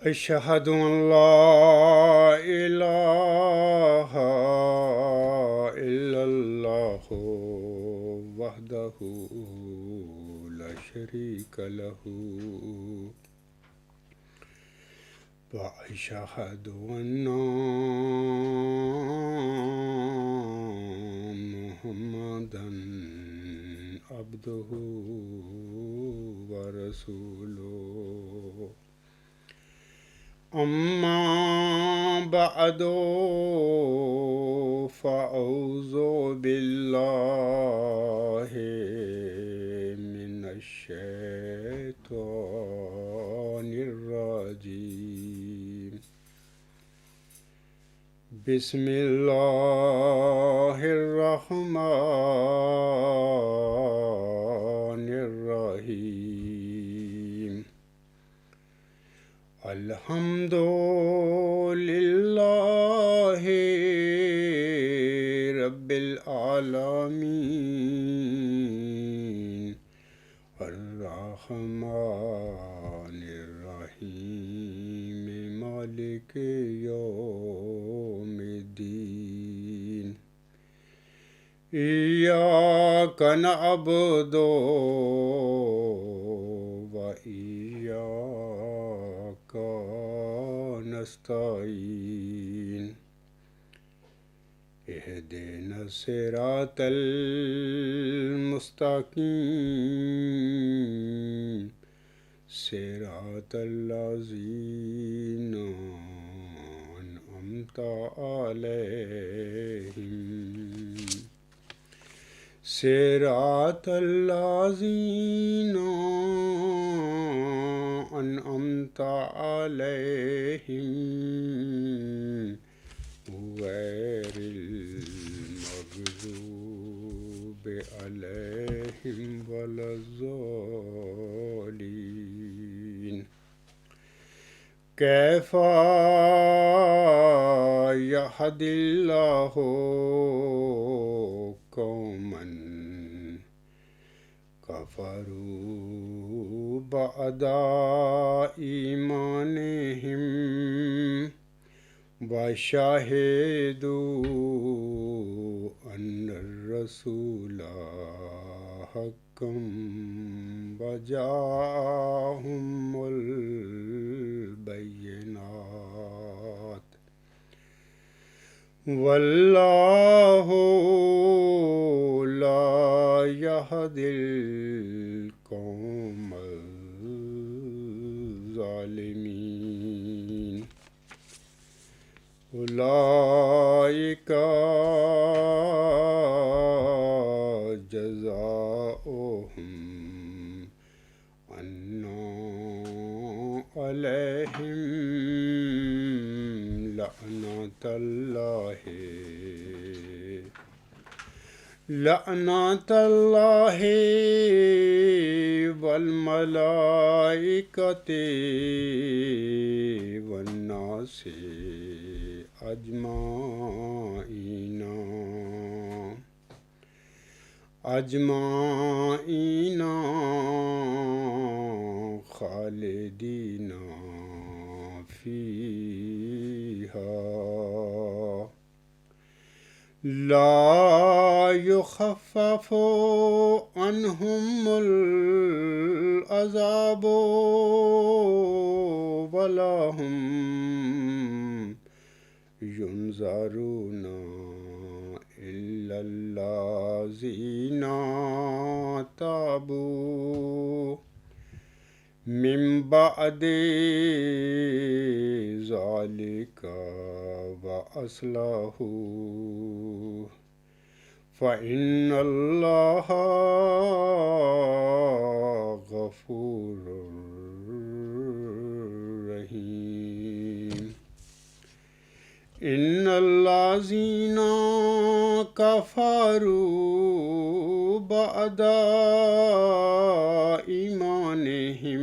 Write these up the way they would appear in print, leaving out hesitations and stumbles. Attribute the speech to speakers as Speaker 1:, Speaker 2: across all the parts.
Speaker 1: أشهد أن لا إله إلا الله وحده لا شريك له وأشهد أن محمدا عبده ورسوله أما بعد فأعوذ بالله من الشيطان الرجيم بسم الله الرحمن الرحيم الحمد لله رب العالمين الرحمن الرحيم مالك يوم الدين إياك نعبد وإياك نستعين اهدنا الصراط المستقيم صراط الذين أنعمت عليهم صراط الذين أنعمت عليهم غير المغضوب عليهم ولا الضالين كيف يهدي الله قوما كفروا بعد إيمانهم وشهدوا أن الرسول حق وجاءهم البينات والله لا يهدي القوم الظالمين أولئك جزاؤهم أن عليهم لعنة الله والملائكة والناس أجمعين خالدين فيها لا يخفف عنهم العذاب ولا هم ينظرون إلا الذين تابوا من بعد ذلك وأصلحوا فإن الله غفور رحيم إن الذين كفروا بعد إيمانهم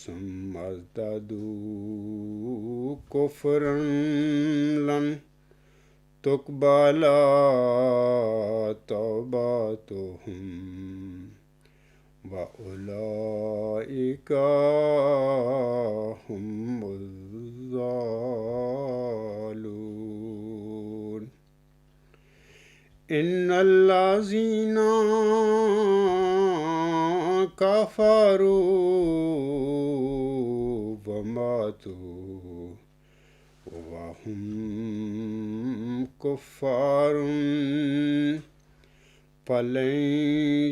Speaker 1: ثم ازدادوا كفرا لن تقبل توبتهم وَأُولَئِكَ هُمُ الضَّالُّونَ إِنَّ الَّذِينَ كَفَرُوا وَمَاتُوا وَهُمْ كُفَّارٌ فَلَن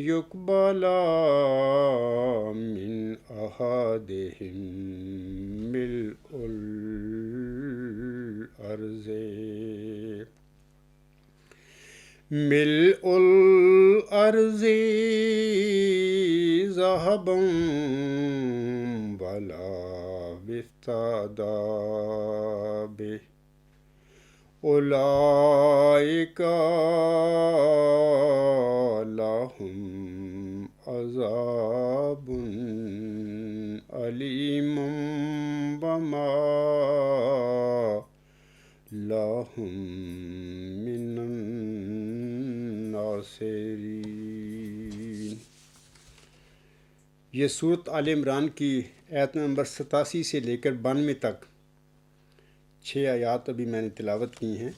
Speaker 1: يُقْبَلَ مِنْ أَحَدِهِم مِلْءُ الْأَرْضِ ذَهَبًا وَلَا افتدى به أولئك لهم عذاب أليم وما لهم من الناصرين۔ یہ سورت آل عمران کی آیت نمبر 87 سے لے کر 92 تک 6 آیات ابھی میں نے تلاوت کی ہیں۔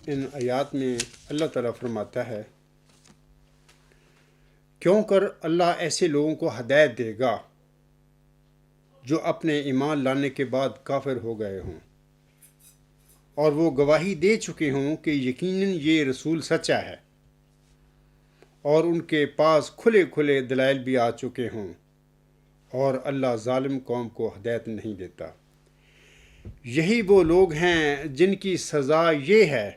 Speaker 1: ان آیات میں اللہ تعالیٰ فرماتا ہے، کیوں کر اللہ ایسے لوگوں کو ہدایت دے گا جو اپنے ایمان لانے کے بعد کافر ہو گئے ہوں اور وہ گواہی دے چکے ہوں کہ یقیناً یہ رسول سچا ہے، اور ان کے پاس کھلے کھلے دلائل بھی آ چکے ہوں، اور اللہ ظالم قوم کو ہدایت نہیں دیتا۔ یہی وہ لوگ ہیں جن کی سزا یہ ہے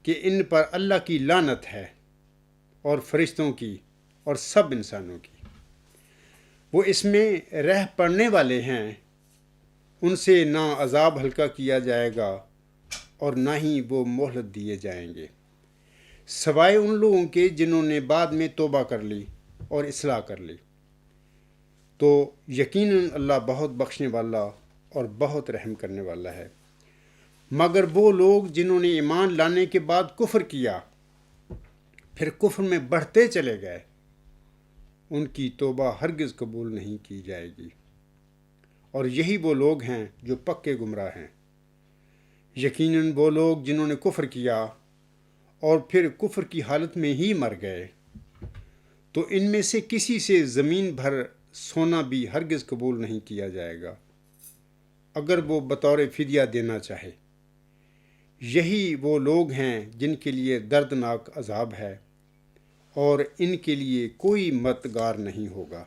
Speaker 1: کہ ان پر اللہ کی لعنت ہے، اور فرشتوں کی اور سب انسانوں کی۔ وہ اس میں رہ پڑنے والے ہیں، ان سے نہ عذاب ہلکا کیا جائے گا اور نہ ہی وہ مہلت دیے جائیں گے، سوائے ان لوگوں کے جنہوں نے بعد میں توبہ کر لی اور اصلاح کر لی، تو یقیناً اللہ بہت بخشنے والا اور بہت رحم کرنے والا ہے۔ مگر وہ لوگ جنہوں نے ایمان لانے کے بعد کفر کیا، پھر کفر میں بڑھتے چلے گئے، ان کی توبہ ہرگز قبول نہیں کی جائے گی، اور یہی وہ لوگ ہیں جو پکے گمراہ ہیں۔ یقیناً وہ لوگ جنہوں نے کفر کیا اور پھر کفر کی حالت میں ہی مر گئے، تو ان میں سے کسی سے زمین بھر سونا بھی ہرگز قبول نہیں کیا جائے گا، اگر وہ بطور فدیہ دینا چاہے۔ یہی وہ لوگ ہیں جن کے لیے دردناک عذاب ہے، اور ان کے لیے کوئی مددگار نہیں ہوگا۔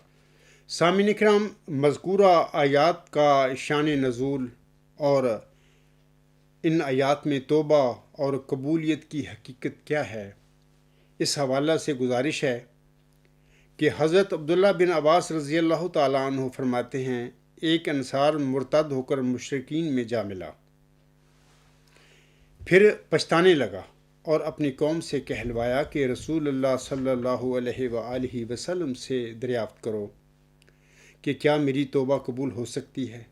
Speaker 1: سامعین کرام، مذکورہ آیات کا شان نزول اور ان آیات میں توبہ اور قبولیت کی حقیقت کیا ہے، اس حوالہ سے گزارش ہے کہ حضرت عبداللہ بن عباس رضی اللہ تعالیٰ عنہ فرماتے ہیں، ایک انصار مرتد ہو کر مشرکین میں جا ملا، پھر پچھتانے لگا اور اپنی قوم سے کہلوایا کہ رسول اللہ صلی اللہ علیہ وآلہ وسلم سے دریافت کرو کہ کیا میری توبہ قبول ہو سکتی ہے۔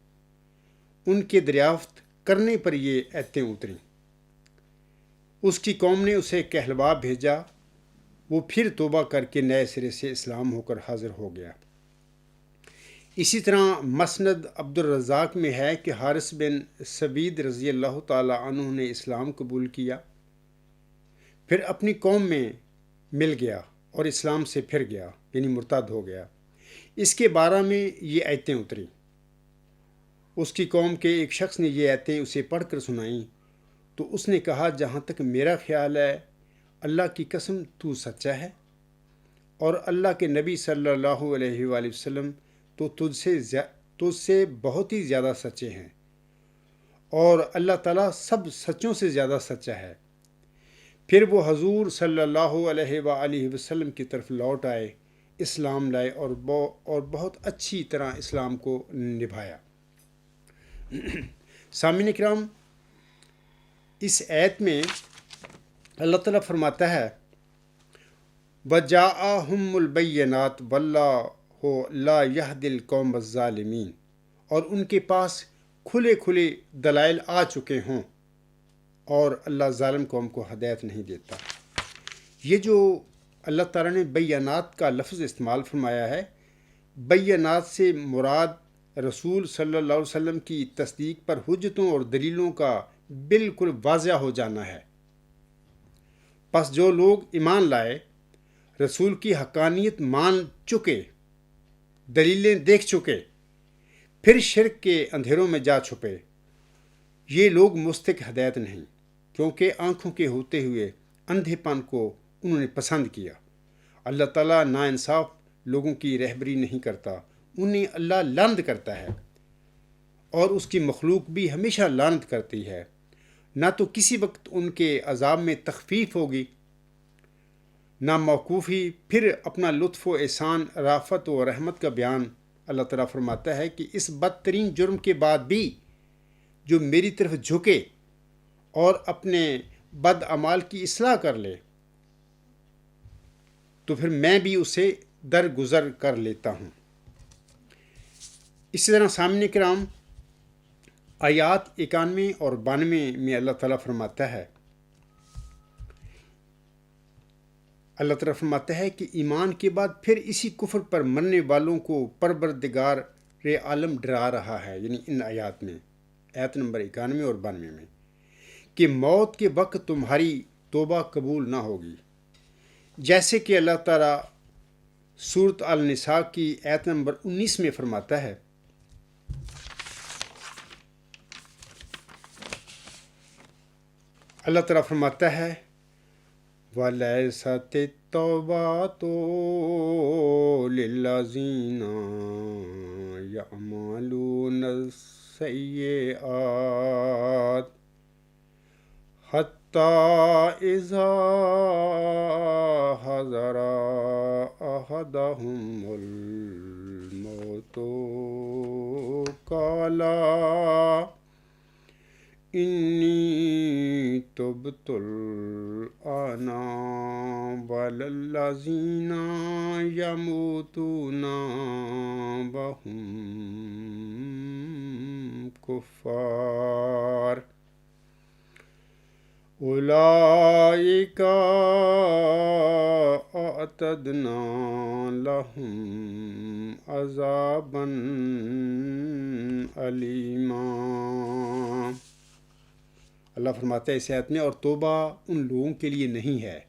Speaker 1: ان کے دریافت کرنے پر یہ آیتیں اتریں۔ اس کی قوم نے اسے کہلوا بھیجا، وہ پھر توبہ کر کے نئے سرے سے اسلام ہو کر حاضر ہو گیا۔ اسی طرح مسند عبد الرزاق میں ہے کہ حارث بن سبید رضی اللہ تعالیٰ عنہ نے اسلام قبول کیا، پھر اپنی قوم میں مل گیا اور اسلام سے پھر گیا، یعنی مرتد ہو گیا۔ اس کے بارے میں یہ آیتیں اتریں۔ اس کی قوم کے ایک شخص نے یہ آیتیں اسے پڑھ کر سنائیں، تو اس نے کہا، جہاں تک میرا خیال ہے، اللہ کی قسم تو سچا ہے، اور اللہ کے نبی صلی اللہ علیہ وآلہ وسلم تو تجھ سے بہت ہی زیادہ سچے ہیں، اور اللہ تعالیٰ سب سچوں سے زیادہ سچا ہے۔ پھر وہ حضور صلی اللہ علیہ وآلہ وسلم کی طرف لوٹ آئے، اسلام لائے اور بہت اچھی طرح اسلام کو نبھایا۔ سامعین کرام، اس آیت میں اللہ تعالیٰ فرماتا ہے، وَجَاءَهُمُ الْبَيِّنَاتُ وَاللَّهُ لَا يَهْدِي الْقَوْمَ الظَّالِمِينَ، اور ان کے پاس کھلے کھلے دلائل آ چکے ہوں، اور اللہ ظالم قوم کو ہدایت نہیں دیتا۔ یہ جو اللہ تعالیٰ نے بینات کا لفظ استعمال فرمایا ہے۔ بینات سے مراد رسول صلی اللہ علیہ وسلم کی تصدیق پر حجتوں اور دلیلوں کا بالکل واضح ہو جانا ہے۔ پس جو لوگ ایمان لائے، رسول کی حقانیت مان چکے، دلیلیں دیکھ چکے، پھر شرک کے اندھیروں میں جا چھپے، یہ لوگ مستحق ہدایت نہیں، کیونکہ آنکھوں کے ہوتے ہوئے اندھے پن کو انہوں نے پسند کیا۔ اللہ تعالیٰ ناانصاف لوگوں کی رہبری نہیں کرتا، انہیں اللہ لعنت کرتا ہے، اور اس کی مخلوق بھی ہمیشہ لعنت کرتی ہے۔ نہ تو کسی وقت ان کے عذاب میں تخفیف ہوگی، نہ موقوفی۔ پھر اپنا لطف و احسان، رافت و رحمت کا بیان اللہ تعالیٰ فرماتا ہے کہ اس بدترین جرم کے بعد بھی جو میری طرف جھکے اور اپنے بد اعمال کی اصلاح کر لے تو پھر میں بھی اسے درگزر کر لیتا ہوں۔ اسی طرح سامعین کرام، آیات 91 اور 92 میں اللہ تعالیٰ فرماتا ہے کہ ایمان کے بعد پھر اسی کفر پر مرنے والوں کو پروردگار عالم ڈرا رہا ہے، یعنی ان آیات میں، آیت نمبر 91 اور 92 میں، کہ موت کے وقت تمہاری توبہ قبول نہ ہوگی، جیسے کہ اللہ تعالیٰ سورۃ النساء کی آیت نمبر 19 میں فرماتا ہے۔ اللہ تعالیٰ فرماتا ہے وَلَيْسَتِ التَّوْبَةُ لِلَّذِينَ يَعْمَلُونَ السَّيِّئَاتِ حَتَّى إِذَا حَضَرَ أَحَدَهُمُ الْمَوْتُ قَالَ إِنِّي تُبْتُ الْآنَ وَلَا الَّذِينَ يَمُوتُونَ وَهُمْ كُفَّارٌ أُولَئِكَ أَعْتَدْنَا لَهُمْ عَذَابًا أَلِيمًا۔ اللہ فرماتا ہے اس آیت میں، اور توبہ ان لوگوں کے لیے نہیں ہے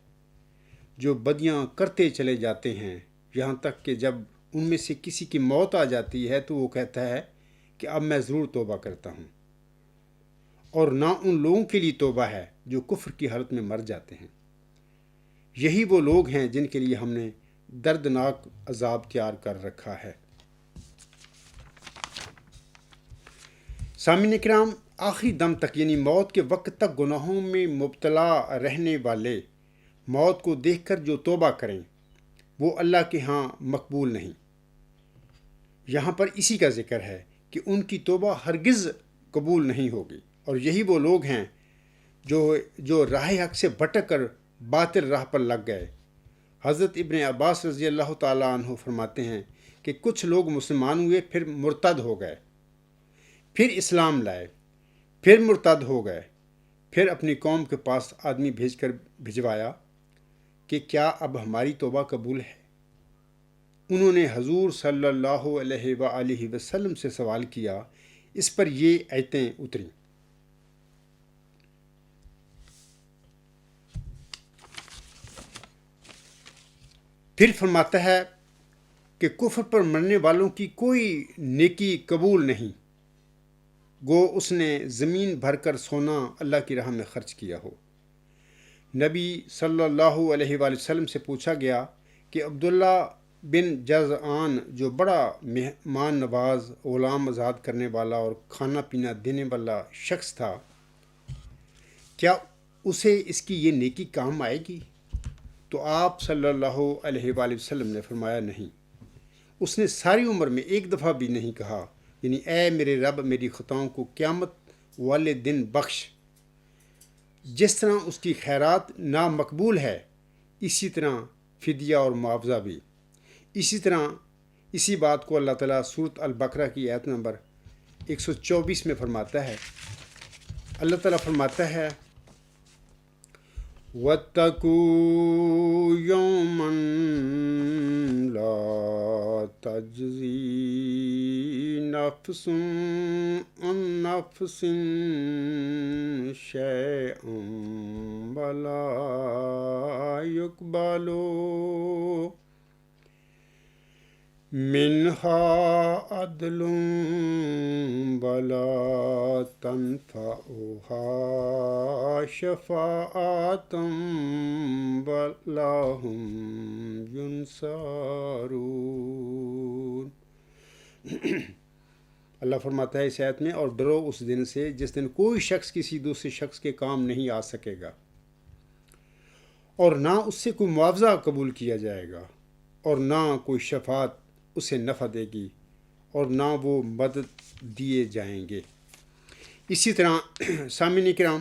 Speaker 1: جو بدیاں کرتے چلے جاتے ہیں، یہاں تک کہ جب ان میں سے کسی کی موت آ جاتی ہے تو وہ کہتا ہے کہ اب میں ضرور توبہ کرتا ہوں، اور نہ ان لوگوں کے لیے توبہ ہے جو کفر کی حالت میں مر جاتے ہیں۔ یہی وہ لوگ ہیں جن کے لیے ہم نے دردناک عذاب تیار کر رکھا ہے۔ سامعین کرام، آخری دم تک یعنی موت کے وقت تک گناہوں میں مبتلا رہنے والے موت کو دیکھ کر جو توبہ کریں وہ اللہ کے ہاں مقبول نہیں۔ یہاں پر اسی کا ذکر ہے کہ ان کی توبہ ہرگز قبول نہیں ہوگی، اور یہی وہ لوگ ہیں جو راہ حق سے بھٹک کر باطل راہ پر لگ گئے۔ حضرت ابن عباس رضی اللہ تعالیٰ عنہ فرماتے ہیں کہ کچھ لوگ مسلمان ہوئے، پھر مرتد ہو گئے، پھر اسلام لائے، پھر مرتد ہو گئے، پھر اپنی قوم کے پاس آدمی بھجوایا کہ کیا اب ہماری توبہ قبول ہے؟ انہوں نے حضور صلی اللہ علیہ وآلہ وسلم سے سوال کیا، اس پر یہ آیتیں اتریں۔ پھر فرماتا ہے کہ کفر پر مرنے والوں کی کوئی نیکی قبول نہیں، گو اس نے زمین بھر کر سونا اللہ کی راہ میں خرچ کیا ہو۔ نبی صلی اللہ علیہ وآلہ وسلم سے پوچھا گیا کہ عبداللہ بن جذعان جو بڑا مہمان نواز، غلام آزاد کرنے والا اور کھانا پینا دینے والا شخص تھا، کیا اسے اس کی یہ نیکی کام آئے گی؟ تو آپ صلی اللہ علیہ وآلہ وسلم نے فرمایا نہیں۔ اس نے ساری عمر میں ایک دفعہ بھی نہیں کہا یعنی اے میرے رب میری خطاؤں کو قیامت والے دن بخش۔ جس طرح اس کی خیرات نامقبول ہے، اسی طرح فدیہ اور معاوضہ بھی۔ اسی بات کو اللہ تعالیٰ سورۃ البقرہ کی آیت نمبر 124 میں فرماتا ہے۔ اللہ تعالیٰ فرماتا ہے واتقوا یوما لا تجزی نفس عن نفس شیئا ولا يقبل منها عدل ولا تنفعها شفاعة ولا هم ينصرون۔ اللہ فرماتا ہے اس آیت میں، اور ڈرو اس دن سے جس دن کوئی شخص کسی دوسرے شخص کے کام نہیں آ سکے گا، اور نہ اس سے کوئی معاوضہ قبول کیا جائے گا، اور نہ کوئی شفاعت اسے نفع دے گی، اور نہ وہ مدد دیے جائیں گے۔ اسی طرح سامعین کرام،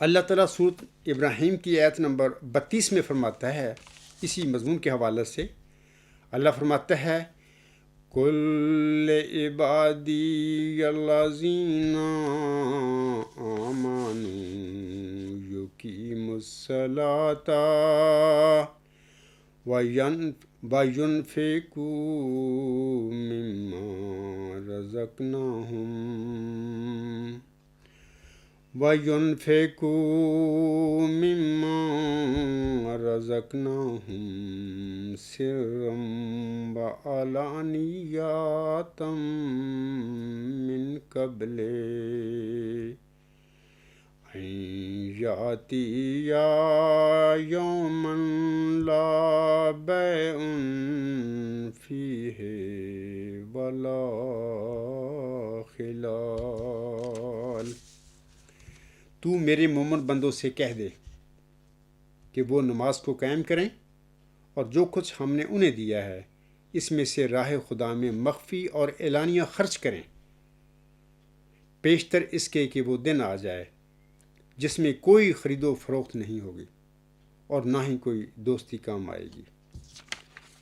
Speaker 1: اللہ تعالیٰ سورۃ ابراہیم کی آیت نمبر 32 میں فرماتا ہے، اسی مضمون کے حوالے سے اللہ فرماتا ہے، کل عبادی الذین آمنوا یقیموا الصلاۃ وَيُنْفِقُوا مِمَّا رَزَقْنَاهُمْ سِرًّا وَعَلَانِيَةً مِّن قَبْلِ أَن يَأْتِيَ يَوْمٌ لَا بَيْعٌ فِيهِ وَلَا خِلَالٌ۔ تو میرے مومن بندوں سے کہہ دے کہ وہ نماز کو قائم کریں، اور جو کچھ ہم نے انہیں دیا ہے اس میں سے راہ خدا میں مخفی اور اعلانیہ خرچ کریں، پیشتر اس کے کہ وہ دن آ جائے جس میں کوئی خرید و فروخت نہیں ہوگی اور نہ ہی کوئی دوستی کام آئے گی۔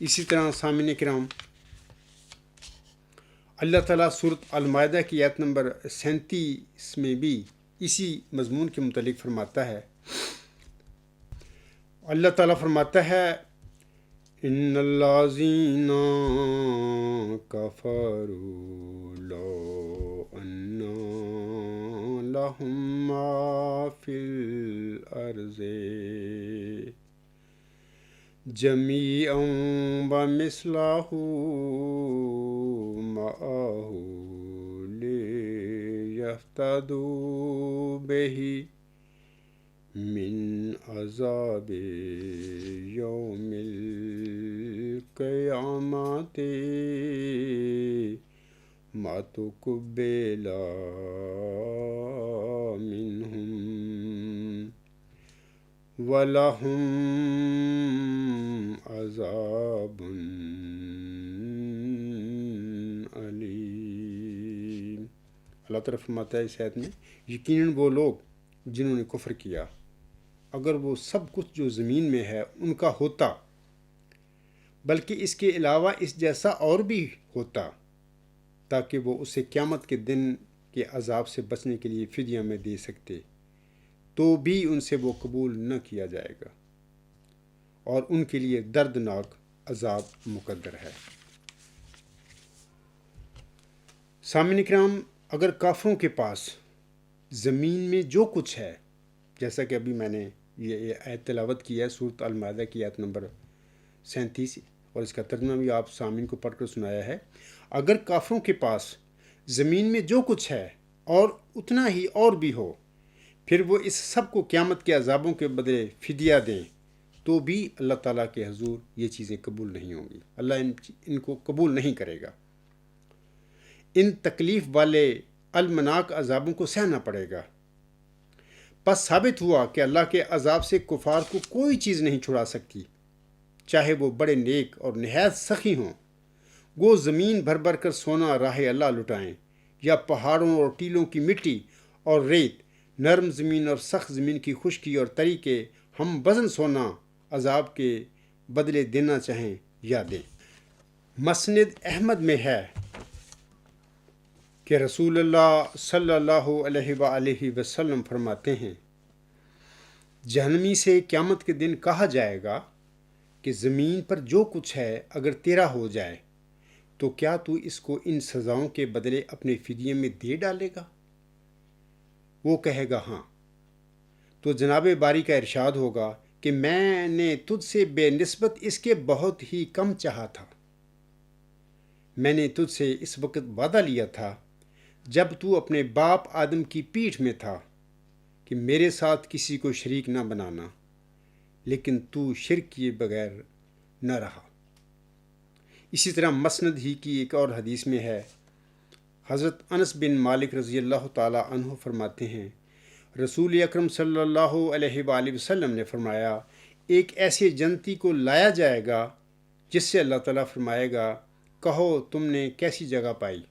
Speaker 1: اسی طرح سامعین کرام، اللہ تعالیٰ سورۃ المائدہ کی آیت نمبر 37 میں بھی اسی مضمون کے متعلق فرماتا ہے، اللہ تعالیٰ فرماتا ہے، ان الذین کفروا لو ان لهم ما فی الارض جمیعا ومثلہ معہ لیفتدوا بہ من عذاب یوم القیامت ما تقبل منہم وَلَهُمْ عَذَابٌ علیم۔ اللہ تعالیٰ فرماتا ہے اس آیت میں، یقیناً وہ لوگ جنہوں نے کفر کیا، اگر وہ سب کچھ جو زمین میں ہے ان کا ہوتا، بلکہ اس کے علاوہ اس جیسا اور بھی ہوتا، تاکہ وہ اسے قیامت کے دن کے عذاب سے بچنے کے لیے فدیہ میں دے سکتے، تو بھی ان سے وہ قبول نہ کیا جائے گا، اور ان کے لیے دردناک عذاب مقدر ہے۔ سامعین کرام، اگر کافروں کے پاس زمین میں جو کچھ ہے، جیسا کہ ابھی میں نے یہ آیت تلاوت کی ہے سورۃ المائدہ کی آیت نمبر 37، اور اس کا ترجمہ بھی آپ سامعین کو پڑھ کر سنایا ہے، اگر کافروں کے پاس زمین میں جو کچھ ہے اور اتنا ہی اور بھی ہو، پھر وہ اس سب کو قیامت کے عذابوں کے بدلے فدیہ دیں، تو بھی اللہ تعالیٰ کے حضور یہ چیزیں قبول نہیں ہوں گی، اللہ ان کو قبول نہیں کرے گا، ان تکلیف والے المناک عذابوں کو سہنا پڑے گا۔ پس ثابت ہوا کہ اللہ کے عذاب سے کفار کو کوئی چیز نہیں چھڑا سکتی، چاہے وہ بڑے نیک اور نہایت سخی ہوں، وہ زمین بھر بھر کر سونا راہ اللہ لٹائیں، یا پہاڑوں اور ٹیلوں کی مٹی اور ریت، نرم زمین اور سخت زمین کی خشکی اور تری کے ہم وزن سونا عذاب کے بدلے دینا چاہیں یا دیں۔ مسند احمد میں ہے کہ رسول اللہ صلی اللہ علیہ وآلہ وسلم فرماتے ہیں، جہنمی سے قیامت کے دن کہا جائے گا کہ زمین پر جو کچھ ہے اگر تیرا ہو جائے تو کیا تو اس کو ان سزاؤں کے بدلے اپنے فدیے میں دے ڈالے گا؟ وہ کہے گا ہاں۔ تو جناب باری کا ارشاد ہوگا کہ میں نے تجھ سے بے نسبت اس کے بہت ہی کم چاہا تھا۔ میں نے تجھ سے اس وقت وعدہ لیا تھا جب تو اپنے باپ آدم کی پیٹھ میں تھا کہ میرے ساتھ کسی کو شریک نہ بنانا، لیکن تو شرک کیے بغیر نہ رہا۔ اسی طرح مسند ہی کی ایک اور حدیث میں ہے، حضرت انس بن مالک رضی اللہ تعالی عنہ فرماتے ہیں، رسول اکرم صلی اللہ علیہ وآلہ وسلم نے فرمایا، ایک ایسے جنتی کو لایا جائے گا جس سے اللہ تعالیٰ فرمائے گا، کہو تم نے کیسی جگہ پائی؟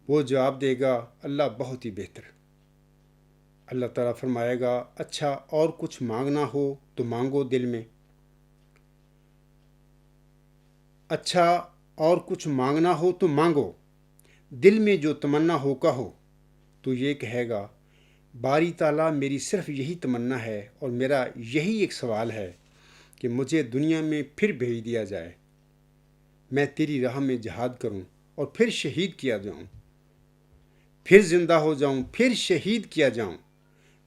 Speaker 1: وہ جواب دے گا، اللہ بہت ہی بہتر۔ اللہ تعالیٰ فرمائے گا، اچھا اور کچھ مانگنا ہو تو مانگو دل میں۔ اچھا اور کچھ مانگنا ہو تو مانگو، دل میں جو تمنا ہو کہو۔ تو یہ کہے گا، باری تعالیٰ میری صرف یہی تمنا ہے اور میرا یہی ایک سوال ہے کہ مجھے دنیا میں پھر بھیج دیا جائے، میں تیری راہ میں جہاد کروں اور پھر شہید کیا جاؤں، پھر زندہ ہو جاؤں، پھر شہید کیا جاؤں،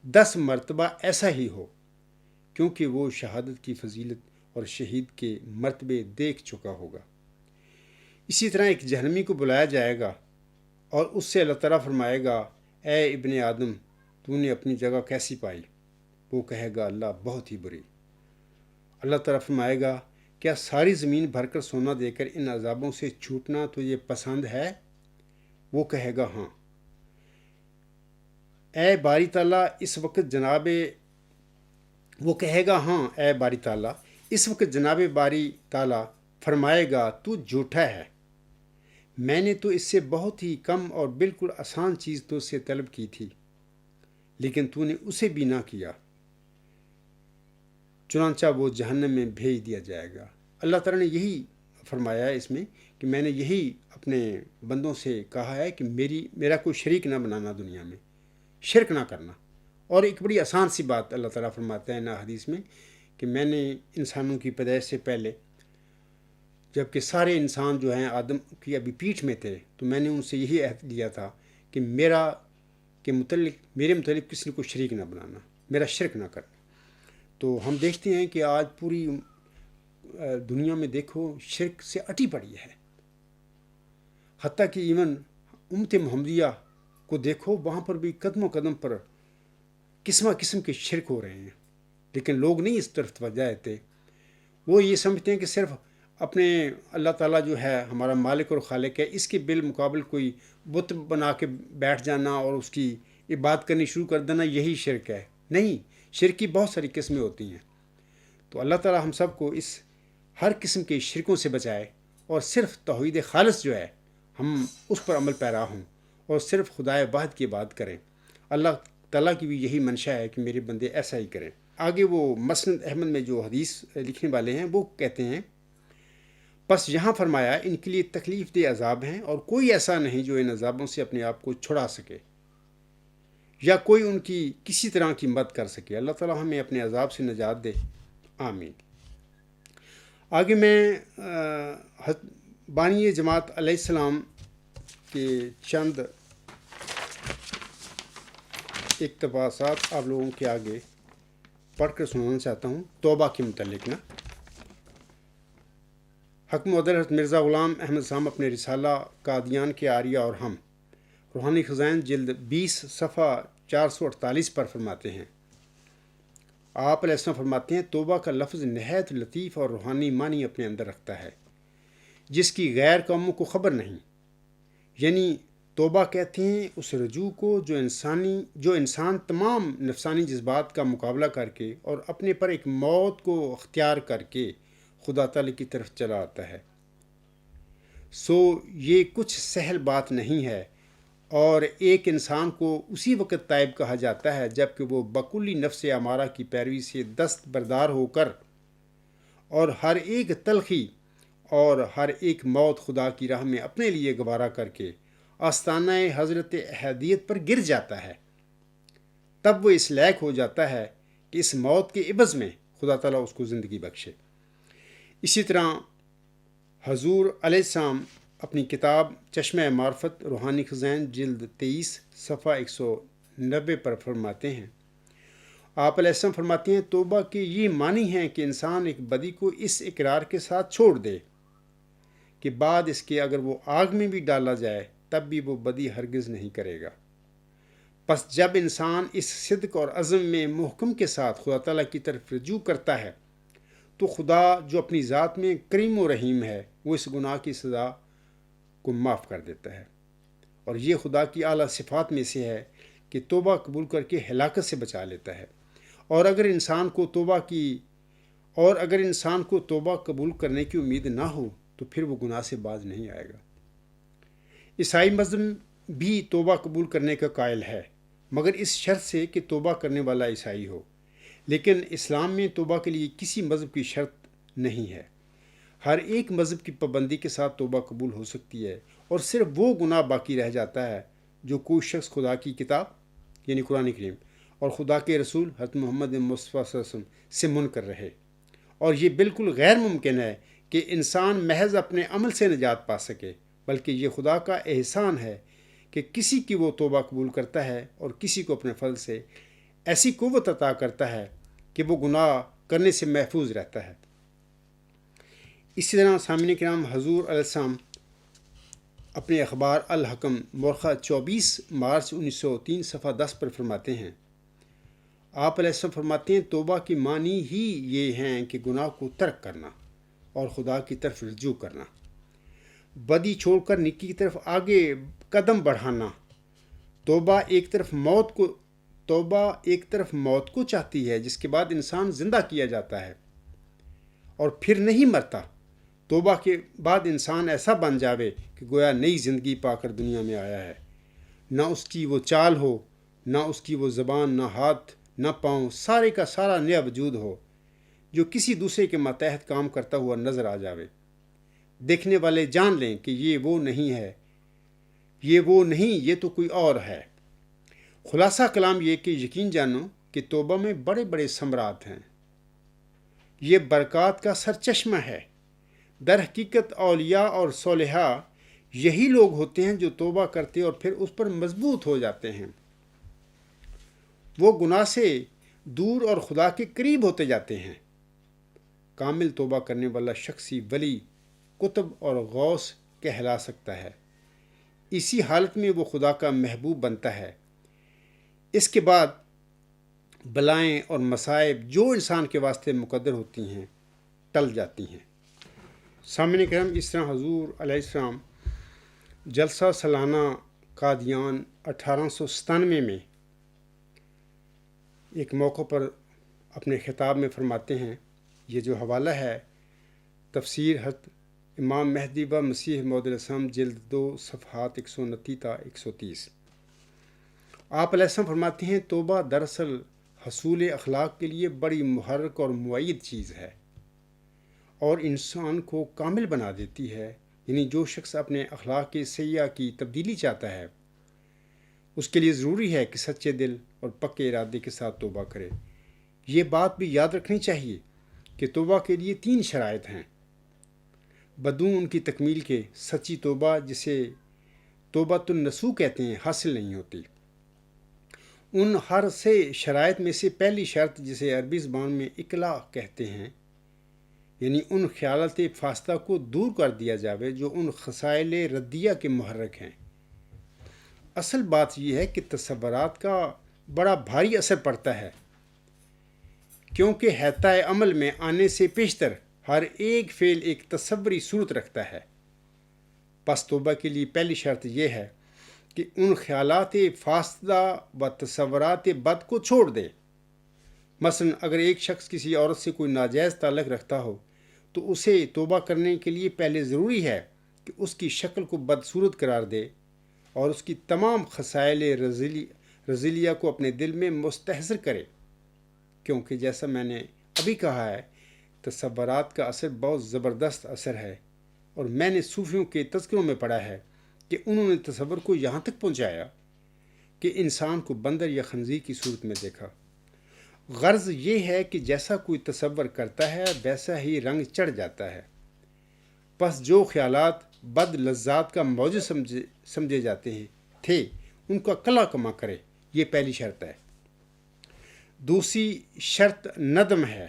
Speaker 1: 10 مرتبہ ایسا ہی ہو، کیونکہ وہ شہادت کی فضیلت اور شہید کے مرتبے دیکھ چکا ہوگا۔ اسی طرح ایک جہنمی کو بلایا جائے گا اور اس سے اللہ تعالیٰ فرمائے گا، اے ابن آدم، تو نے اپنی جگہ کیسی پائی؟ وہ کہے گا، اللہ بہت ہی بری۔ اللہ تعالیٰ فرمائے گا، کیا ساری زمین بھر کر سونا دے کر ان عذابوں سے چھوٹنا تجھے پسند ہے؟ وہ کہے گا ہاں۔ اے باری تعالیٰ اس وقت وہ کہے گا ہاں اے باری تعالیٰ، اس وقت جناب باری تعالیٰ فرمائے گا، تو جھوٹا ہے، میں نے تو اس سے بہت ہی کم اور بالکل آسان چیز تو سے طلب کی تھی، لیکن تو نے اسے بھی نہ کیا۔ چنانچہ وہ جہنم میں بھیج دیا جائے گا۔ اللہ تعالیٰ نے یہی فرمایا ہے اس میں کہ میں نے یہی اپنے بندوں سے کہا ہے کہ میرا کوئی شریک نہ بنانا، دنیا میں شرک نہ کرنا۔ اور ایک بڑی آسان سی بات اللہ تعالیٰ فرماتا ہے نا حدیث میں کہ میں نے انسانوں کی پیدائش سے پہلے، جب کہ سارے انسان جو ہیں آدم کی ابھی پیٹھ میں تھے، تو میں نے ان سے یہی عہد لیا تھا کہ میرے متعلق کسی کو شریک نہ بنانا، میرا شرک نہ کرنا۔ تو ہم دیکھتے ہیں کہ آج پوری دنیا میں دیکھو شرک سے اٹی پڑی ہے، حتیٰ کہ ایون امت محمدیہ کو دیکھو، وہاں پر بھی قدم و قدم پر قسم کے شرک ہو رہے ہیں، لیکن لوگ نہیں اس طرف توجہ دیتے۔ وہ یہ سمجھتے ہیں کہ صرف اپنے اللہ تعالیٰ جو ہے ہمارا مالک اور خالق ہے، اس کے بالمقابل کوئی بت بنا کے بیٹھ جانا اور اس کی عبادت کرنی شروع کر دینا، یہی شرک ہے۔ نہیں، شرک کی بہت ساری قسمیں ہوتی ہیں۔ تو اللہ تعالیٰ ہم سب کو اس ہر قسم کے شرکوں سے بچائے اور صرف توحید خالص جو ہے ہم اس پر عمل پیرا ہوں اور صرف خدائے واحد کی بات کریں۔ اللہ تعالیٰ کی بھی یہی منشا ہے کہ میرے بندے ایسا ہی کریں۔ آگے وہ مسند احمد میں جو حدیث لکھنے والے ہیں وہ کہتے ہیں، بس یہاں فرمایا ان کے لیے تکلیف دہ عذاب ہیں اور کوئی ایسا نہیں جو ان عذابوں سے اپنے آپ کو چھڑا سکے یا کوئی ان کی کسی طرح کی مدد کر سکے۔ اللہ تعالیٰ ہمیں اپنے عذاب سے نجات دے، آمین۔ آگے میں بانی جماعت علیہ السلام کے چند اقتباسات آپ لوگوں کے آگے پڑھ کر سنانا چاہتا ہوں، توبہ کے متعلق نا۔ حکم حضرت مرزا غلام احمد صاحب اپنے رسالہ قادیان کے آریہ اور ہم، روحانی خزائن جلد 20 صفحہ 448 پر فرماتے ہیں، آپ علیہ السلام فرماتے ہیں، توبہ کا لفظ نہایت لطیف اور روحانی معنی اپنے اندر رکھتا ہے جس کی غیر قوموں کو خبر نہیں۔ یعنی توبہ کہتے ہیں اس رجوع کو جو انسان تمام نفسانی جذبات کا مقابلہ کر کے اور اپنے پر ایک موت کو اختیار کر کے خدا تعالی کی طرف چلا آتا ہے۔ یہ کچھ سہل بات نہیں ہے، اور ایک انسان کو اسی وقت تائب کہا جاتا ہے جب کہ وہ بکلی نفس امارہ کی پیروی سے دست بردار ہو کر اور ہر ایک تلخی اور ہر ایک موت خدا کی راہ میں اپنے لیے گوارا کر کے آستانہ حضرت احدیت پر گر جاتا ہے۔ تب وہ اس لائق ہو جاتا ہے کہ اس موت کے عوض میں خدا تعالیٰ اس کو زندگی بخشے۔ اسی طرح حضور علیہ السلام اپنی کتاب چشمہ معرفت روحانی خزائن جلد 23 صفحہ 190 پر فرماتے ہیں، آپ علیہ السلام فرماتے ہیں، توبہ کے یہ معنی ہیں کہ انسان ایک بدی کو اس اقرار کے ساتھ چھوڑ دے کہ بعد اس کے اگر وہ آگ میں بھی ڈالا جائے تب بھی وہ بدی ہرگز نہیں کرے گا۔ پس جب انسان اس صدق اور عزم میں محکم کے ساتھ خدا تعالیٰ کی طرف رجوع کرتا ہے تو خدا جو اپنی ذات میں کریم و رحیم ہے وہ اس گناہ کی سزا کو معاف کر دیتا ہے، اور یہ خدا کی اعلیٰ صفات میں سے ہے کہ توبہ قبول کر کے ہلاکت سے بچا لیتا ہے۔ اور اگر انسان کو توبہ قبول کرنے کی امید نہ ہو تو پھر وہ گناہ سے باز نہیں آئے گا۔ عیسائی مذہب بھی توبہ قبول کرنے کا قائل ہے، مگر اس شرط سے کہ توبہ کرنے والا عیسائی ہو۔ لیکن اسلام میں توبہ کے لیے کسی مذہب کی شرط نہیں ہے۔ ہر ایک مذہب کی پابندی کے ساتھ توبہ قبول ہو سکتی ہے، اور صرف وہ گناہ باقی رہ جاتا ہے جو کوئی شخص خدا کی کتاب یعنی قرآن کریم اور خدا کے رسول حضرت محمد مصطفیٰ صلی اللہ علیہ وسلم سے منکر رہے۔ اور یہ بالکل غیر ممکن ہے کہ انسان محض اپنے عمل سے نجات پا سکے، بلکہ یہ خدا کا احسان ہے کہ کسی کی وہ توبہ قبول کرتا ہے اور کسی کو اپنے فضل سے ایسی قوت عطا کرتا ہے کہ وہ گناہ کرنے سے محفوظ رہتا ہے۔ اسی طرح سامعین کرام، حضور علیہ السلام اپنے اخبار الحکم مورخہ 24 مارچ 1903 صفحہ 10 پر فرماتے ہیں، آپ علیہ السلام فرماتے ہیں، توبہ کی معنی ہی یہ ہیں کہ گناہ کو ترک کرنا اور خدا کی طرف رجوع کرنا، بدی چھوڑ کر نیکی کی طرف آگے قدم بڑھانا۔ توبہ ایک طرف موت کو چاہتی ہے جس کے بعد انسان زندہ کیا جاتا ہے اور پھر نہیں مرتا۔ توبہ کے بعد انسان ایسا بن جاوے کہ گویا نئی زندگی پا کر دنیا میں آیا ہے، نہ اس کی وہ چال ہو، نہ اس کی وہ زبان، نہ ہاتھ، نہ پاؤں، سارے کا سارا نیا وجود ہو جو کسی دوسرے کے ماتحت کام کرتا ہوا نظر آ جاوے۔ دیکھنے والے جان لیں کہ یہ وہ نہیں، یہ تو کوئی اور ہے۔ خلاصہ کلام یہ کہ یقین جانو کہ توبہ میں بڑے بڑے ثمرات ہیں، یہ برکات کا سرچشمہ ہے۔ در حقیقت اولیاء اور صالحاء یہی لوگ ہوتے ہیں جو توبہ کرتے اور پھر اس پر مضبوط ہو جاتے ہیں، وہ گناہ سے دور اور خدا کے قریب ہوتے جاتے ہیں۔ کامل توبہ کرنے والا شخص ہی ولی، قطب اور غوث کہلا سکتا ہے۔ اسی حالت میں وہ خدا کا محبوب بنتا ہے۔ اس کے بعد بلائیں اور مصائب جو انسان کے واسطے مقدر ہوتی ہیں ٹل جاتی ہیں۔ سامعین کرام، اس طرح حضور علیہ السلام جلسہ سالانہ قادیان 1897 میں ایک موقع پر اپنے خطاب میں فرماتے ہیں، یہ جو حوالہ ہے تفسیر حضرت امام مہدی و مسیح موعود علیہ السلام جلد 2 صفحات 129 تا 130۔ آپ علیہ السلام فرماتے ہیں، توبہ دراصل حصول اخلاق کے لیے بڑی محرک اور معید چیز ہے اور انسان کو کامل بنا دیتی ہے۔ یعنی جو شخص اپنے اخلاق کے سیاح کی تبدیلی چاہتا ہے اس کے لیے ضروری ہے کہ سچے دل اور پکے ارادے کے ساتھ توبہ کرے۔ یہ بات بھی یاد رکھنی چاہیے کہ توبہ کے لیے 3 شرائط ہیں، بدون ان کی تکمیل کے سچی توبہ، جسے توبۃ النصوح کہتے ہیں، حاصل نہیں ہوتی۔ ان ہر سے شرائط میں سے پہلی شرط، جسے عربی زبان میں اقلاع کہتے ہیں، یعنی ان خیالات فاسدہ کو دور کر دیا جاوے جو ان خصائل ردیہ کے محرک ہیں۔ اصل بات یہ ہے کہ تصورات کا بڑا بھاری اثر پڑتا ہے، کیونکہ حیطۂ عمل میں آنے سے پیشتر ہر ایک فعل ایک تصوری صورت رکھتا ہے۔ پس توبہ کے لیے پہلی شرط یہ ہے کہ ان خیالات فاسدہ و تصورات بد کو چھوڑ دے۔ مثلا اگر ایک شخص کسی عورت سے کوئی ناجائز تعلق رکھتا ہو تو اسے توبہ کرنے کے لیے پہلے ضروری ہے کہ اس کی شکل کو بدصورت قرار دے اور اس کی تمام خصائل رذیلیہ کو اپنے دل میں مستحضر کرے، کیونکہ جیسا میں نے ابھی کہا ہے تصورات کا اثر بہت زبردست اثر ہے، اور میں نے صوفیوں کے تذکروں میں پڑھا ہے کہ انہوں نے تصور کو یہاں تک پہنچایا کہ انسان کو بندر یا خنزیر کی صورت میں دیکھا۔ غرض یہ ہے کہ جیسا کوئی تصور کرتا ہے ویسا ہی رنگ چڑھ جاتا ہے۔ پس جو خیالات بد لذات کا موجب سمجھے جاتے تھے ان کا کلا کما کرے، یہ پہلی شرط ہے۔ دوسری شرط ندم ہے،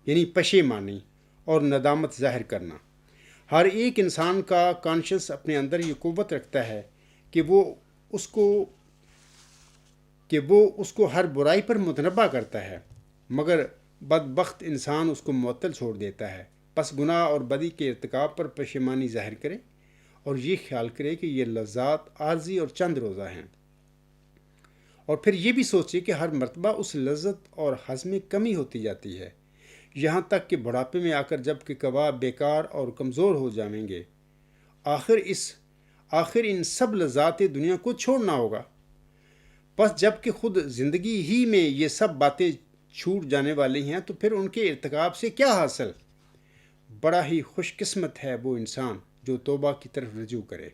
Speaker 1: یعنی پشیمانی اور ندامت ظاہر کرنا۔ ہر ایک انسان کا کانشنس اپنے اندر یہ قوت رکھتا ہے کہ وہ اس کو ہر برائی پر متنبہ کرتا ہے، مگر بدبخت انسان اس کو معطل چھوڑ دیتا ہے۔ پس گناہ اور بدی کے ارتکاب پر پشیمانی ظاہر کرے اور یہ خیال کرے کہ یہ لذات عارضی اور چند روزہ ہیں، اور پھر یہ بھی سوچے کہ ہر مرتبہ اس لذت اور حظ میں کمی ہوتی جاتی ہے، یہاں تک کہ بڑھاپے میں آ کر جب کہ کباب بیکار اور کمزور ہو جائیں گے، آخر ان سب لذات دنیا کو چھوڑنا ہوگا۔ پس جب کہ خود زندگی ہی میں یہ سب باتیں چھوٹ جانے والی ہیں تو پھر ان کے ارتکاب سے کیا حاصل؟ بڑا ہی خوش قسمت ہے وہ انسان جو توبہ کی طرف رجوع کرے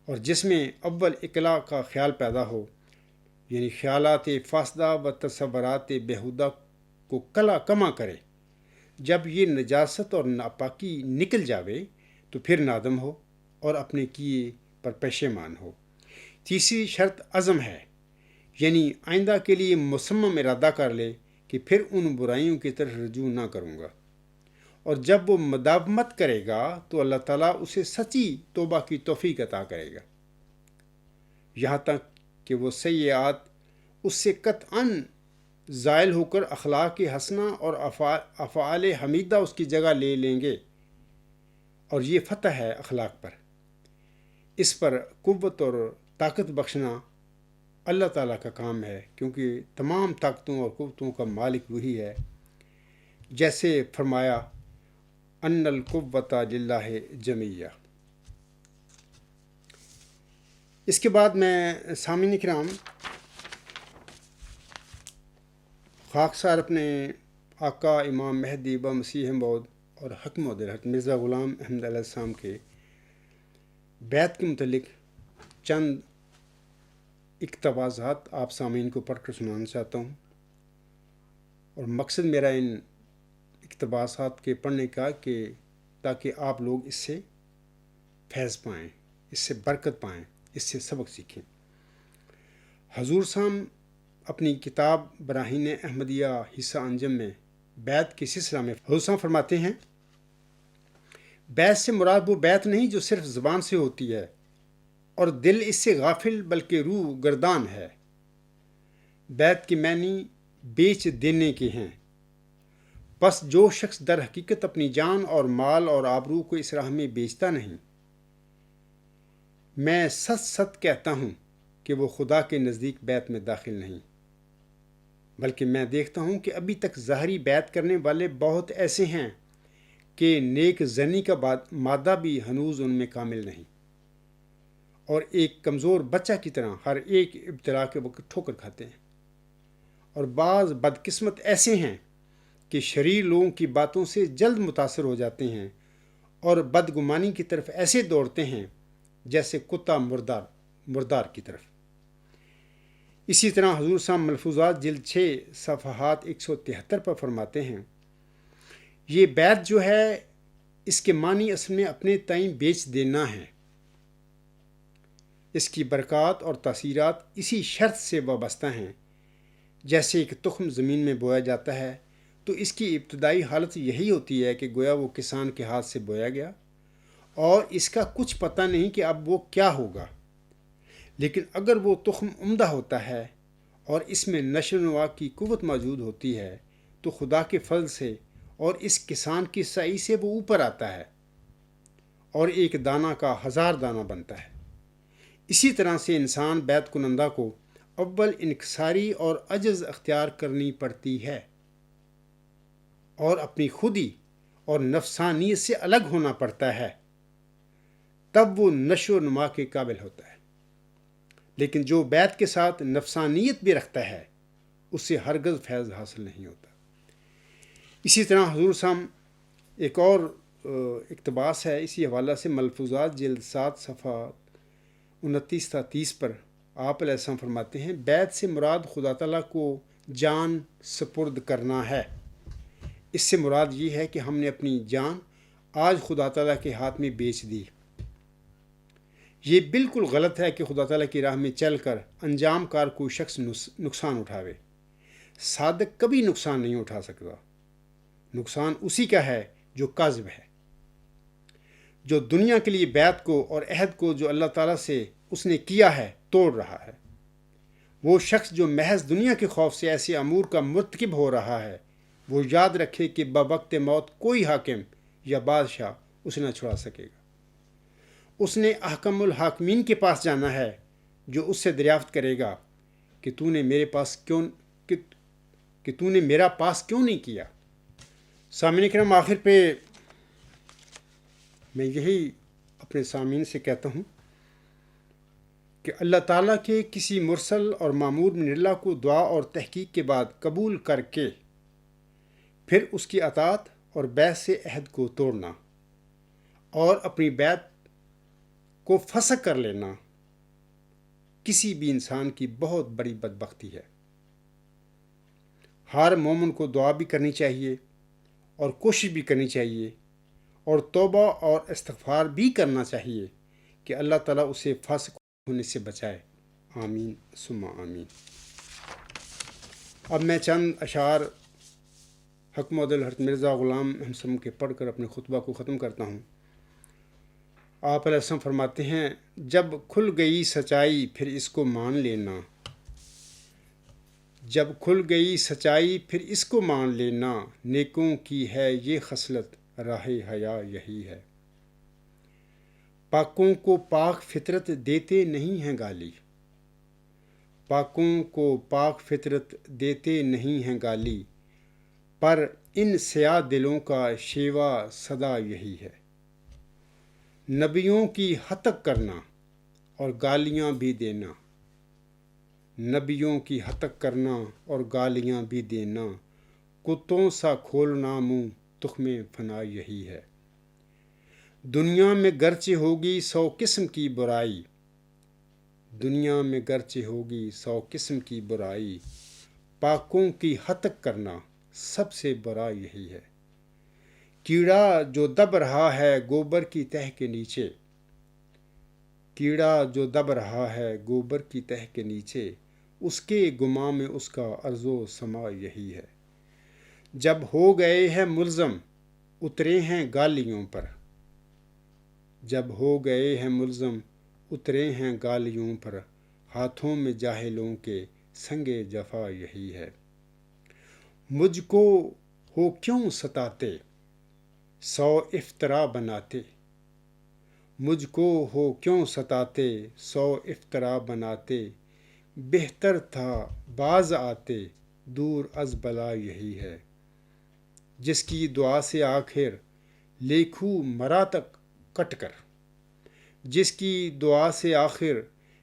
Speaker 1: اور جس میں اول اقلاع کا خیال پیدا ہو، یعنی خیالات فاسدہ و تصورات بیہودہ کو کلا کما کرے۔ جب یہ نجاست اور ناپاکی نکل جاوے تو پھر نادم ہو اور اپنے کیے پر پشیمان ہو۔ تیسری شرط عزم ہے، یعنی آئندہ کے لیے مصمم ارادہ کر لے کہ پھر ان برائیوں کی طرف رجوع نہ کروں گا، اور جب وہ مداومت کرے گا تو اللہ تعالیٰ اسے سچی توبہ کی توفیق عطا کرے گا، یہاں تک کہ وہ سیئات اس سے قطعاً زائل ہو کر اخلاق حسنہ اور افعال حمیدہ اس کی جگہ لے لیں گے، اور یہ فتح ہے اخلاق پر۔ اس پر قوت اور طاقت بخشنا اللہ تعالیٰ کا کام ہے، کیونکہ تمام طاقتوں اور قوتوں کا مالک وہی ہے، جیسے فرمایا ان القوۃ للہ جمیعہ۔ اس کے بعد میں سامعین کرام خاکسار اپنے آقا امام مہدی و مسیح موعود اور حکم حضرت مرزا غلام احمد علیہ السلام کے بیعت کے متعلق چند اقتباسات آپ سامعین کو پڑھ کر سنانا چاہتا ہوں، اور مقصد میرا ان اقتباسات کے پڑھنے کا کہ تاکہ آپ لوگ اس سے فیض پائیں، اس سے برکت پائیں، اس سے سبق سیکھیں۔ حضور صاحب اپنی کتاب براہین احمدیہ حصہ انجم میں بیعت کے سلسلہ میں حضور صاحب فرماتے ہیں، بیعت سے مراد وہ بیعت نہیں جو صرف زبان سے ہوتی ہے اور دل اس سے غافل بلکہ روح گردان ہے۔ بیعت کے معنی بیچ دینے کے ہیں۔ پس جو شخص در حقیقت اپنی جان اور مال اور آبرو کو اس راہ میں بیچتا نہیں، میں سچ سچ کہتا ہوں کہ وہ خدا کے نزدیک بیعت میں داخل نہیں، بلکہ میں دیکھتا ہوں کہ ابھی تک ظاہری بیعت کرنے والے بہت ایسے ہیں کہ نیک زنی کا مادہ بھی ہنوز ان میں کامل نہیں، اور ایک کمزور بچہ کی طرح ہر ایک ابتلا کے وقت ٹھوکر کھاتے ہیں، اور بعض بدقسمت ایسے ہیں کہ شریر لوگوں کی باتوں سے جلد متاثر ہو جاتے ہیں اور بدگمانی کی طرف ایسے دوڑتے ہیں جیسے کتا مردار کی طرف۔ اسی طرح حضور صاحب ملفوظات جلد 6 صفحات 173 پر فرماتے ہیں، یہ بیعت جو ہے اس کے معنی اصل میں اپنے تئیں بیچ دینا ہے۔ اس کی برکات اور تاثیرات اسی شرط سے وابستہ ہیں، جیسے ایک تخم زمین میں بویا جاتا ہے تو اس کی ابتدائی حالت یہی ہوتی ہے کہ گویا وہ کسان کے ہاتھ سے بویا گیا اور اس کا کچھ پتہ نہیں کہ اب وہ کیا ہوگا، لیکن اگر وہ تخم عمدہ ہوتا ہے اور اس میں نشو و نما کی قوت موجود ہوتی ہے تو خدا کے فضل سے اور اس کسان کی سعی سے وہ اوپر آتا ہے اور ایک دانہ کا 1000 دانہ بنتا ہے۔ اسی طرح سے انسان بیعت کنندہ کو اول انکساری اور عجز اختیار کرنی پڑتی ہے اور اپنی خودی اور نفسانیت سے الگ ہونا پڑتا ہے، تب وہ نشو و نما کے قابل ہوتا ہے۔ لیکن جو بیعت کے ساتھ نفسانیت بھی رکھتا ہے اسے ہرگز فیض حاصل نہیں ہوتا۔ اسی طرح حضور صاحب ایک اور اقتباس ہے اسی حوالہ سے، ملفوظات جلد 7 صفحہ 29 تا 30 پر آپ علیہ السلام فرماتے ہیں، بیعت سے مراد خدا تعالیٰ کو جان سپرد کرنا ہے۔ اس سے مراد یہ ہے کہ ہم نے اپنی جان آج خدا تعالیٰ کے ہاتھ میں بیچ دی۔ یہ بالکل غلط ہے کہ خدا تعالیٰ کی راہ میں چل کر انجام کار کوئی شخص نقصان اٹھاوے۔ صادق کبھی نقصان نہیں اٹھا سکتا۔ نقصان اسی کا ہے جو کاذب ہے، جو دنیا کے لیے بیعت کو اور عہد کو جو اللہ تعالیٰ سے اس نے کیا ہے توڑ رہا ہے۔ وہ شخص جو محض دنیا کے خوف سے ایسے امور کا مرتکب ہو رہا ہے، وہ یاد رکھے کہ بوقت موت کوئی حاکم یا بادشاہ اسے نہ چھڑا سکے گا۔ اس نے احکم الحاکمین کے پاس جانا ہے جو اس سے دریافت کرے گا کہ تو نے میرا پاس کیوں نہیں کیا۔ سامعین کرام، آخر پہ میں یہی اپنے سامعین سے کہتا ہوں کہ اللہ تعالیٰ کے کسی مرسل اور مامور من اللہ کو دعا اور تحقیق کے بعد قبول کر کے پھر اس کی اطاعت اور بیعت سے عہد کو توڑنا اور اپنی بیعت کو فسخ کر لینا کسی بھی انسان کی بہت بڑی بدبختی ہے۔ ہر مومن کو دعا بھی کرنی چاہیے اور کوشش بھی کرنی چاہیے اور توبہ اور استغفار بھی کرنا چاہیے کہ اللہ تعالیٰ اسے فاسق ہونے سے بچائے۔ آمین ثم آمین۔ اب میں چند اشعار حکم حضرت مرزا غلام محمد کے پڑھ کر اپنے خطبہ کو ختم کرتا ہوں۔ آپ علیہ السلام فرماتے ہیں، جب کھل گئی سچائی پھر اس کو مان لینا، جب کھل گئی سچائی پھر اس کو مان لینا، نیکوں کی ہے یہ خصلت راہ حیا یہی ہے۔ پاکوں کو پاک فطرت دیتے نہیں ہیں گالی، پاکوں کو پاک فطرت دیتے نہیں ہیں گالی، پر ان سیاہ دلوں کا شیوا صدا یہی ہے۔ نبیوں کی ہتک کرنا اور گالیاں بھی دینا، نبیوں کی ہتک کرنا اور گالیاں بھی دینا، کتوں سا کھولنا منہ تخم فنا یہی ہے۔ دنیا میں گرچہ ہوگی 100 قسم کی برائی، دنیا میں گرچہ ہوگی 100 قسم کی برائی، پاکوں کی ہتک کرنا سب سے برا یہی ہے۔ کیڑا جو دب رہا ہے گوبر کی تہ کے نیچے، کیڑا جو دب رہا ہے گوبر کی تہ کے نیچے، اس کے گماں میں اس کا عرض و سما یہی ہے۔ جب ہو گئے ہیں ملزم اترے ہیں گالیوں پر، جب ہو گئے ہیں ملزم اترے ہیں گالیوں پر، ہاتھوں میں جاہلوں کے سنگ جفا یہی ہے۔ مجھ کو ہو کیوں ستاتے 100 افطرا بناتے، مجھ کو ہو کیوں ستاتے 100 افطرا بناتے، بہتر تھا باز آتے دور از بلا یہی ہے۔ جس کی دعا سے آخر لیکھوں مرا تک کٹ کر، جس کی دعا سے آخر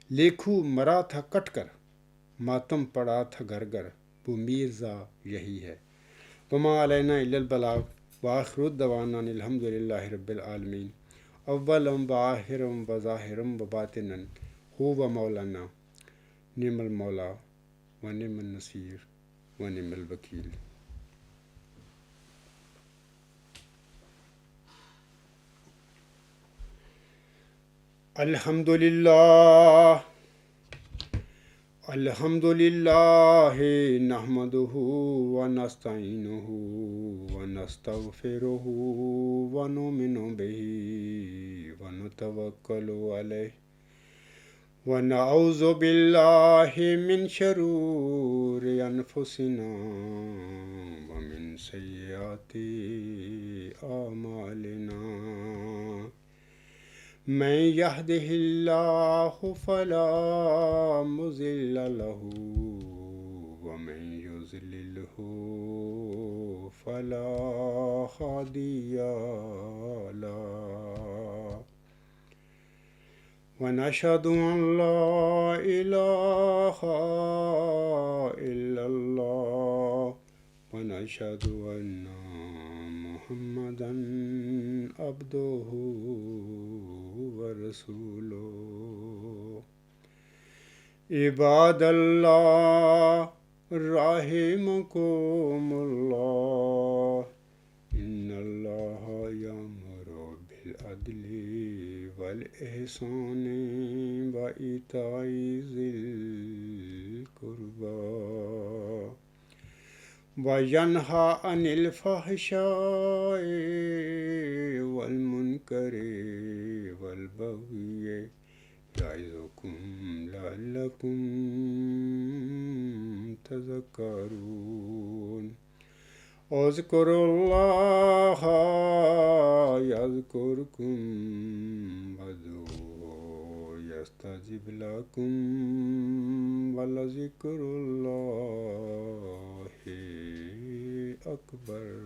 Speaker 1: لیکھوں مرا تھا کٹ کر، ماتم پڑا تھا گھر گھر وہ میرزا یہی ہے۔ وما علینا الا البلاغ وآخر دعوانا الحمد للہ رب العالمین۔ اولم وآخرم وظاہرم وباطنن هو مولانا نعم المولا ونعم النصیر ونعم الوکیل۔ الحمد للہ الحمد للہ نحمدہ ونستعینہ ونستغفرہ ونؤمن بہ ونتوکل علیہ ونعوذ باللہ من شرور انفسنا ومن سیئات اعمالنا، من یہدہ اللہ فلا مضل لہ ومن یضللہ فلا ہادی لہ، ونشہد ان لا الہ الا اللہ ونشہد ان محمدا عبدہ ورسولہ۔ عباد اللہ رحمكم الله إن الله يأمر بالعدل والإحسان وإيتاء ذي القربى وينهى عن الفحشاء والمنكر والبغي يعظكم لعلكم تذكرون اذكروا الله يذكركم وادعوه يستجب لكم ولذكر الله أكبر.